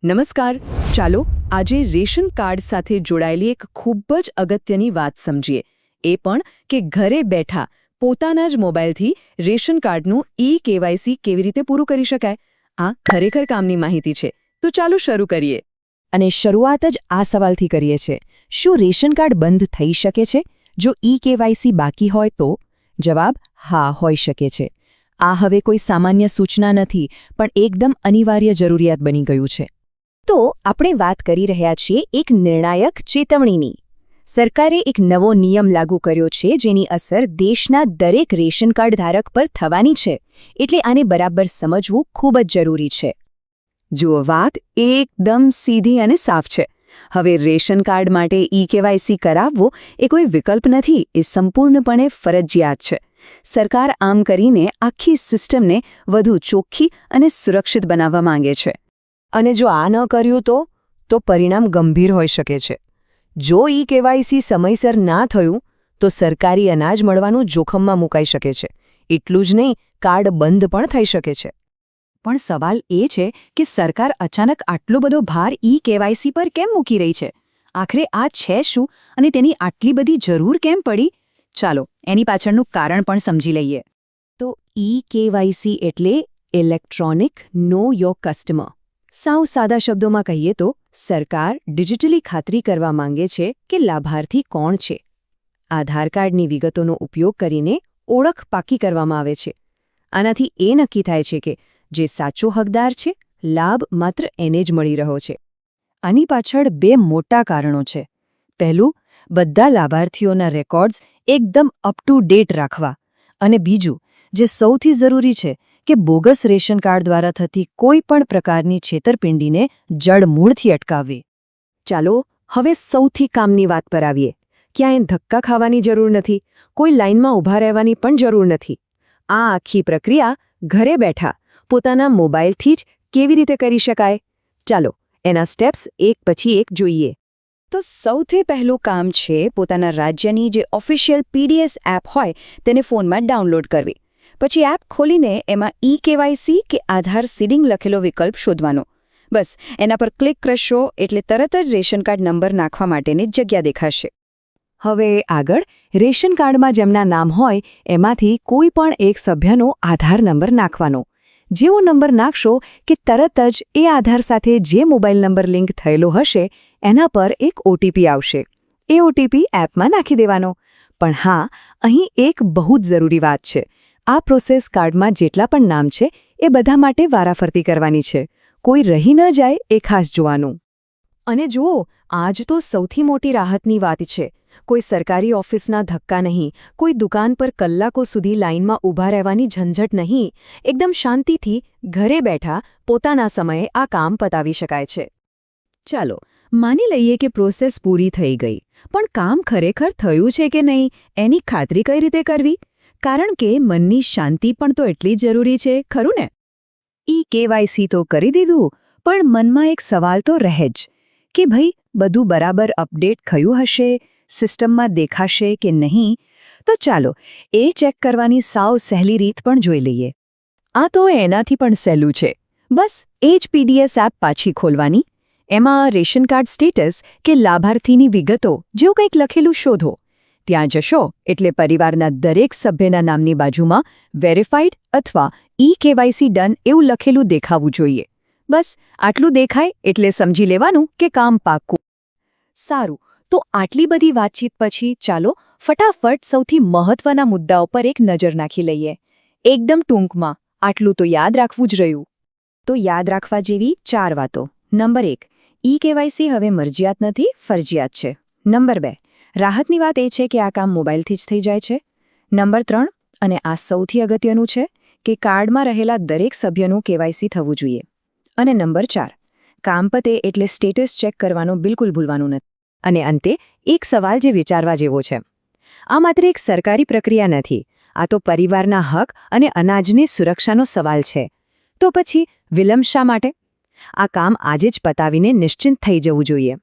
નમસ્કાર. ચાલો આજે રેશન કાર્ડ સાથે જોડાયેલી એક ખૂબ જ અગત્યની વાત સમજીએ. એ પણ કે ઘરે બેઠા પોતાના જ મોબાઈલથી રેશન કાર્ડનું ઈ-કેવાયસી કેવી રીતે પૂરું કરી શકાય. આ ખરેખર કામની માહિતી છે. તો ચાલો શરૂ કરીએ. અને શરૂઆત જ આ સવાલથી કરીએ છીએ. શું રેશન કાર્ડ બંધ થઈ શકે છે જો ઈ-કેવાયસી બાકી હોય તો? જવાબ હા હોઈ શકે છે. આ હવે કોઈ સામાન્ય સૂચના નથી, પણ એકદમ અનિવાર્ય જરૂરિયાત બની ગયું છે. તો આપણે વાત કરી રહ્યા છીએ એક નિર્ણાયક ચેતવણીની. સરકારે એક નવો નિયમ લાગુ કર્યો છે જેની અસર દેશના દરેક રેશન કાર્ડ ધારક પર થવાની છે. એટલે આને બરાબર સમજવું ખૂબ જ જરૂરી છે. જુઓ, વાત એકદમ સીધી અને સાફ છે. હવે રેશન કાર્ડ માટે ઈ-કેવાયસી કરાવવો એ કોઈ વિકલ્પ નથી, એ સંપૂર્ણપણે ફરજિયાત છે. સરકાર આમ કરીને આખી સિસ્ટમને વધુ ચોખ્ખી અને સુરક્ષિત બનાવવા માંગે છે. અને જો આ ન કર્યું તો પરિણામ ગંભીર હોઈ શકે છે. જો ઈ-કેવાયસી સમયસર ના થયું તો સરકારી અનાજ મળવાનું જોખમમાં મુકાઈ શકે છે. એટલું જ નહીં, કાર્ડ બંધ પણ થઈ શકે છે. પણ સવાલ એ છે કે સરકાર અચાનક આટલો બધો ભાર ઈ-કેવાયસી પર કેમ મૂકી રહી છે? આખરે આ છે શું અને તેની આટલી બધી જરૂર કેમ પડી? ચાલો એની પાછળનું કારણ પણ સમજી લઈએ. તો ઈ-કેવાયસી એટલે ઇલેક્ટ્રોનિક નો યોર કસ્ટમર. સાવ સાદા શબ્દોમાં કહીએ તો સરકાર ડિજિટલી ખાતરી કરવા માંગે છે કે લાભાર્થી કોણ છે. આધાર કાર્ડની વિગતોનો ઉપયોગ કરીને ઓળખ પાકી કરવામાં આવે છે. આનાથી એ નક્કી થાય છે કે જે સાચો હકદાર છે, લાભ માત્ર એને જ મળી રહ્યો છે. આની પાછળ બે મોટા કારણો છે. પહેલું, બધા લાભાર્થીઓના રેકોર્ડ્સ એકદમ અપ ટુ ડેટ રાખવા. અને બીજું, જે સૌથી જરૂરી છે, કે બોગસ રેશન કાર્ડ દ્વારા થતી કોઈ પણ પ્રકારની છેતરપિંડીને જડમૂળથી અટકાવવી. ચાલો હવે સૌથી કામની વાત પર આવીએ. ક્યાંય ધક્કા ખાવાની જરૂર નથી, કોઈ લાઇનમાં ઊભા રહેવાની પણ જરૂર નથી. આ આખી પ્રક્રિયા ઘરે બેઠા પોતાના મોબાઈલથી જ કેવી રીતે કરી શકાય? ચાલો એના સ્ટેપ્સ એક પછી એક જોઈએ. તો સૌથી પહેલું કામ છે પોતાના રાજ્યની જે ઓફિશિયલ પીડીએસ એપ હોય તેને ફોનમાં ડાઉનલોડ કરવી. પછી એપ ખોલીને એમાં ઈ-કેવાયસી કે આધાર સીડિંગ લખેલો વિકલ્પ શોધવાનો. બસ એના પર ક્લિક કરશો એટલે તરત જ રેશન કાર્ડ નંબર નાખવા માટેની જગ્યા દેખાશે. હવે આગળ રેશન કાર્ડમાં જેમના નામ હોય એમાંથી કોઈ પણ એક સભ્યનો આધાર નંબર નાખવાનો. જેવો નંબર નાખશો કે તરત જ એ આધાર સાથે જે મોબાઈલ નંબર લિંક થયેલો હશે એના પર એક ઓટીપી આવશે. એ ઓટીપી એપમાં નાખી દેવાનો. પણ હા, અહીં એક બહુ જ જરૂરી વાત છે. આ પ્રોસેસ કાર્ડમાં જેટલા પણ નામ છે એ બધા માટે વારાફરતી કરવાની છે. કોઈ રહી ન જાય એ ખાસ જોવાનું. અને જુઓ, આજ તો સૌથી મોટી રાહતની વાત છે. કોઈ સરકારી ઓફિસના ધક્કા નહીં, કોઈ દુકાન પર કલાકો સુધી લાઇનમાં ઊભા રહેવાની ઝંઝટ નહીં. એકદમ શાંતિથી ઘરે બેઠા પોતાના સમયે આ કામ પતાવી શકાય છે. ચાલો માની લઈએ કે પ્રોસેસ પૂરી થઈ ગઈ, પણ કામ ખરેખર થયું છે કે નહીં એની ખાતરી કઈ રીતે કરવી? કારણ કે મનની શાંતિ પણ તો એટલી જ જરૂરી છે, ખરું ને? ઈ-કેવાયસી તો કરી દીધું, પણ મનમાં એક સવાલ તો રહે જ કે ભાઈ બધું બરાબર અપડેટ થયું હશે, સિસ્ટમમાં દેખાશે કે નહીં? તો ચાલો એ ચેક કરવાની સાવ સહેલી રીત પણ જોઈ લઈએ. આ તો એનાથી પણ સહેલું છે. બસ એ જ પીડીએસ એપ પાછી ખોલવાની. એમાં રેશન કાર્ડ સ્ટેટસ કે લાભાર્થીની વિગતો જેવું કંઈક લખેલું શોધો. ત્યાં જશો એટલે પરિવારના દરેક સભ્યના નામની બાજુમાં વેરીફાઈડ અથવા ઈ-કેવાયસી ડન એવું લખેલું દેખાવું જોઈએ. બસ આટલું દેખાય એટલે સમજી લેવાનું કે કામ પાક્કું. સારું, તો આટલી બધી વાતચીત પછી ચાલો ફટાફટ સૌથી મહત્વના મુદ્દાઓ પર એક નજર નાખી લઈએ. એકદમ ટૂંકમાં આટલું તો યાદ રાખવું જ રહ્યું. તો યાદ રાખવા જેવી 4 વાતો. નંબર 1, ઈ-કેવાયસી હવે મરજિયાત નથી, ફરજિયાત છે. નંબર 2, રાહતની વાત એ છે કે આ કામ મોબાઈલથી જ થઈ જાય છે. નંબર 3, અને આ સૌથી અગત્યનું છે કે કાર્ડમાં રહેલા દરેક સભ્યનું કેવાયસી થવું જોઈએ. અને નંબર 4, કામ પતે એટલે સ્ટેટસ ચેક કરવાનું બિલકુલ ભૂલવાનું નથી. અને અંતે એક સવાલ જે વિચારવા જેવો છે. આ માત્ર એક સરકારી પ્રક્રિયા નથી, આ તો પરિવારના હક અને અનાજની સુરક્ષાનો સવાલ છે. તો પછી વિલંબ શા માટે? આ કામ આજે જ પતાવીને નિશ્ચિંત થઈ જવું જોઈએ.